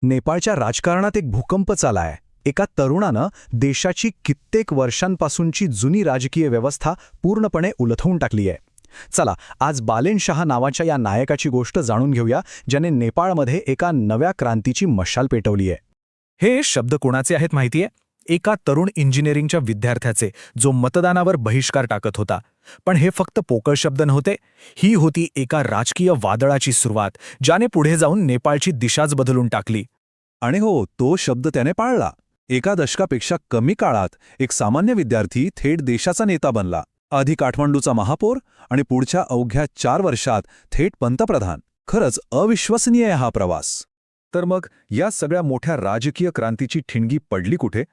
नेपाळच्या राजकारणात एक भूकंप चालाय. एका तरुणानं देशाची कित्येक वर्षांपासूनची जुनी राजकीय व्यवस्था पूर्णपणे उलथवून टाकली आहे. चला, आज बालेन शाह नावाच्या या नायकाची गोष्ट जाणून घेऊया, ज्याने नेपाळमध्ये एका नव्या क्रांतीची मशाल पेटवली आहे. हे शब्द कोणाचे आहेत माहितीये? एका तरुण इंजिनिअरिंगच्या विद्यार्थ्याचे, जो मतदानावर बहिष्कार टाकत होता. पण हे फक्त पोकळ शब्द नव्हते. ही होती एका राजकीय वादळाची सुरुवात, ज्याने पुढे जाऊन नेपाळची दिशाच बदलून टाकली. आणि हो, तो शब्द त्याने पाळला. एका दशकापेक्षा कमी काळात एक सामान्य विद्यार्थी थेट देशाचा नेता बनला. आधी काठमांडूचा महापौर आणि पुढच्या अवघ्या 4 वर्षात थेट पंतप्रधान. खरंच अविश्वसनीय आहे हा प्रवास. तर मग या सगळ्या मोठ्या राजकीय क्रांतीची ठिणगी पडली कुठे?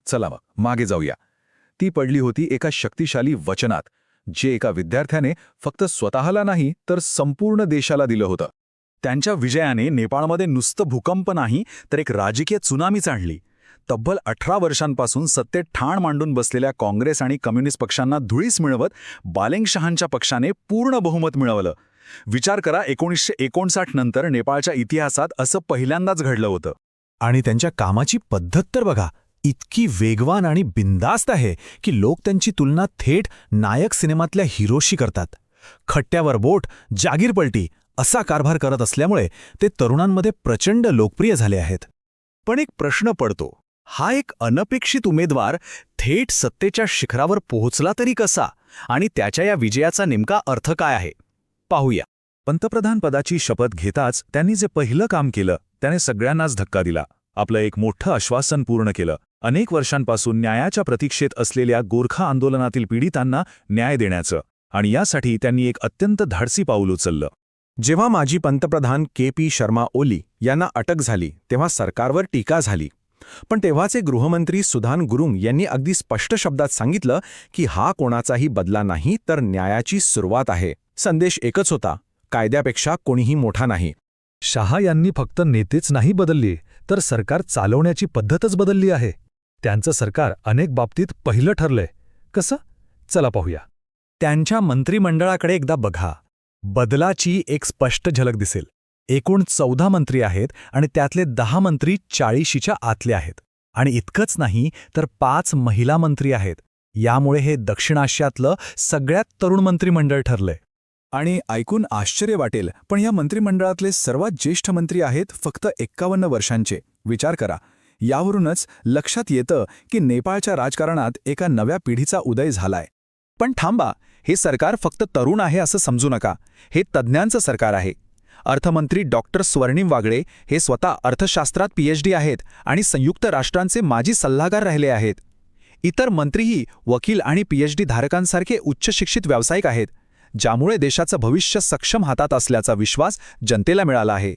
चला मग मागे जाऊया. ती पडली होती एका शक्तिशाली वचनात, जे एका विद्यार्थ्याने फक्त स्वतःला नाही तर संपूर्ण देशाला दिलं होतं. त्यांच्या विजयाने नेपाळमध्ये नुसतं भूकंप नाही, तर एक राजकीय त्सुनामीच आणली. तब्बल 18 वर्षांपासून सत्तेत ठाण मांडून बसलेल्या काँग्रेस आणि कम्युनिस्ट पक्षांना धुळीस मिळवत बालेन शहांच्या पक्षाने पूर्ण बहुमत मिळवलं. विचार करा, 1959 नंतर नेपाळच्या इतिहासात असं पहिल्यांदाच घडलं होतं. आणि त्यांच्या कामाची पद्धत तर बघा, इतकी वेगवान आणि बिनधास्त आहे की लोक त्यांची तुलना थेट नायक सिनेमातल्या हिरोशी करतात. खट्ट्यावर बोट, जागीरपलटी असा कारभार करत असल्यामुळे ते तरुणांमध्ये प्रचंड लोकप्रिय झाले आहेत. पण एक प्रश्न पडतो, हा एक अनपेक्षित उमेदवार थेट सत्तेच्या शिखरावर पोहोचला तरी कसा? आणि त्याच्या या विजयाचा नेमका अर्थ काय आहे? पाहूया. पंतप्रधान पदाची शपथ घेताच त्यांनी जे पहिलं काम केलं त्याने सगळ्यांनाच धक्का दिला. आपलं एक मोठं आश्वासन पूर्ण केलं. अनेक वर्षांपासून न्यायाच्या प्रतीक्षेत असलेल्या गोरखा आंदोलनातील पीडितांना न्याय देण्याचं. आणि यासाठी त्यांनी एक अत्यंत धाडसी पाऊल उचललं. जेव्हा माजी पंतप्रधान के.पी. शर्मा ओली यांना अटक झाली, तेव्हा सरकारवर टीका झाली. पण तेव्हाचे गृहमंत्री सुधान गुरुंग यांनी अगदी स्पष्ट शब्दात सांगितलं की हा कोणाचाही बदला नाही, तर न्यायाची सुरुवात आहे. संदेश एकच होता, कायद्यापेक्षा कोणीही मोठा नाही. शहा यांनी फक्त नेतेच नाही बदलली, तर सरकार चालवण्याची पद्धतच बदलली आहे. त्यांचं सरकार अनेक बाबतीत पहिलं ठरलंय. कसं? चला पाहूया. त्यांच्या मंत्रिमंडळाकडे एकदा बघा. बदलाची एक स्पष्ट झलक दिसेल. एकूण 14 मंत्री आहेत आणि त्यातले 10 मंत्री 40च्या आतले आहेत. आणि इतकंच नाही, तर 5 महिला मंत्री आहेत. यामुळे हे दक्षिण आशियातलं सगळ्यात तरुण मंत्रिमंडळ ठरलंय. आणि ऐकून आश्चर्य वाटेल, पण या मंत्रिमंडळातले सर्वात ज्येष्ठ मंत्री आहेत फक्त 51 वर्षांचे. विचार करा. यावरूनच लक्षात येतं की नेपाळच्या राजकारणात एका नव्या पिढीचा उदय झालाय. पण थांबा, हे सरकार फक्त तरुण आहे असं समजू नका. हे तज्ज्ञांचं सरकार आहे. अर्थमंत्री डॉक्टर स्वर्णिम वागळे हे स्वतः अर्थशास्त्रात PhD आहेत आणि संयुक्त राष्ट्रांचे माजी सल्लागार राहिले आहेत. इतर मंत्रीही वकील आणि PhD धारकांसारखे उच्च शिक्षित व्यावसायिक आहेत, ज्यामुळे देशाचं भविष्य सक्षम हातात असल्याचा विश्वास जनतेला मिळाला आहे.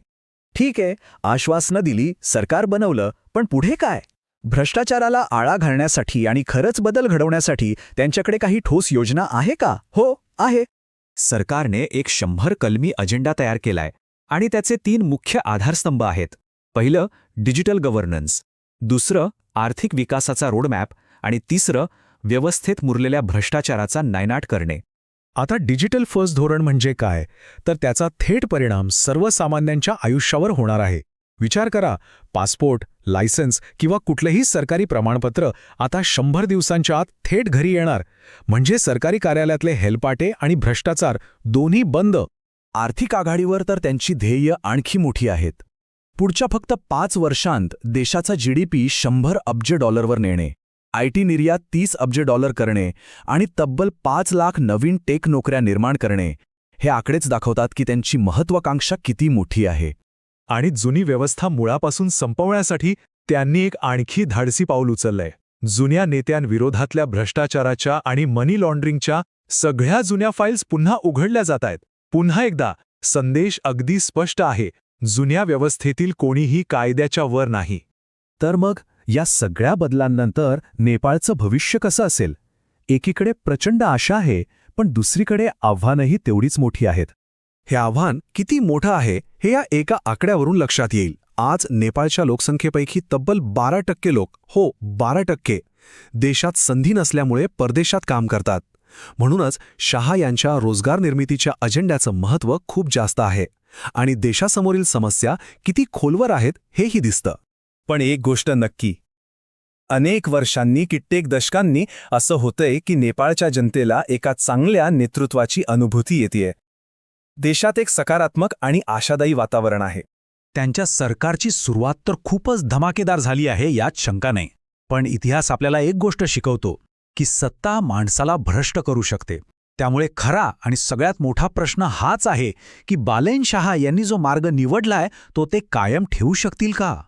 ठीक आहे, आश्वासनं दिली, सरकार बनवलं, पण पुढे काय? भ्रष्टाचाराला आळा घालण्यासाठी आणि खरंच बदल घडवण्यासाठी त्यांच्याकडे काही ठोस योजना आहे का? हो, आहे. सरकारने एक 100 कलमी अजेंडा तयार केलाय आणि त्याचे 3 मुख्य आधारस्तंभ आहेत. पहिलं, डिजिटल गव्हर्नन्स. दुसरं, आर्थिक विकासाचा रोडमॅप. आणि तिसरं, व्यवस्थेत मुरलेल्या भ्रष्टाचाराचा नायनाट करणे. आता डिजिटल फर्स्ट धोरण म्हणजे काय? तर त्याचा थेट परिणाम सर्वसामान्यांच्या आयुष्यावर होणार आहे. विचार करा, पासपोर्ट, लायसन्स किंवा कुठलेही सरकारी प्रमाणपत्र आता 100 दिवसांच्या आत थेट घरी येणार. म्हणजे सरकारी कार्यालयातले हेलपाटे आणि भ्रष्टाचार दोन्ही बंद. आर्थिक आघाडीवर तर त्यांची ध्येय आणखी मोठी आहेत. पुढच्या फक्त 5 वर्षांत देशाचा GDP 100 अब्ज डॉलरवर नेणे, IT निर्यात 30 अब्ज डॉलर करणे आणि तब्बल 5 लाख नवीन टेक नोकऱ्या निर्माण करणे. हे आकडेच दाखवतात की त्यांची महत्त्वाकांक्षा किती मोठी आहे. आणि जुनी व्यवस्था मुळापासून संपवण्यासाठी त्यांनी एक आणखी धाडसी पाऊल उचललंय. जुन्या नेत्यांविरोधातल्या भ्रष्टाचाराच्या आणि मनी लॉन्ड्रिंगच्या सगळ्या जुन्या फाईल्स पुन्हा उघडल्या जातायत. पुन्हा एकदा संदेश अगदी स्पष्ट आहे, जुन्या व्यवस्थेतील कोणीही कायद्याच्या वर नाही. तर मग या सगळ्या बदलांनंतर नेपाळचं भविष्य कसं असेल? एकीकडे प्रचंड आशा आहे, पण दुसरीकडे आव्हानंही तेवढीच मोठी आहेत. हे आव्हान किती मोठं आहे हे या एका आकड्यावरून लक्षात येईल. आज नेपाळच्या लोकसंख्येपैकी तब्बल 12% लोक, हो 12%, देशात संधी नसल्यामुळे परदेशात काम करतात. म्हणूनच शहा यांच्या रोजगार निर्मितीच्या अजेंड्याचं महत्त्व खूप जास्त आहे. आणि देशासमोरील समस्या किती खोलवर आहेत हेही दिसतं. पण एक गोष्ट नक्की, अनेक वर्षांनी कित्येक दशकांनी असं होतंय की नेपाळच्या जनतेला एका चांगल्या नेतृत्वाची अनुभूती येतेय. देशात एक सकारात्मक आणि आशादायी वातावरण आहे. त्यांच्या सरकारची सुरुवात तर खूपच धमाकेदार झाली आहे यात शंका नाही. पण इतिहास आपल्याला एक गोष्ट शिकवतो की सत्ता माणसाला भ्रष्ट करू शकते. त्यामुळे खरा आणि सगळ्यात मोठा प्रश्न हाच आहे की बालेन शहा यांनी जो मार्ग निवडलाय तो ते कायम ठेवू शकतील का.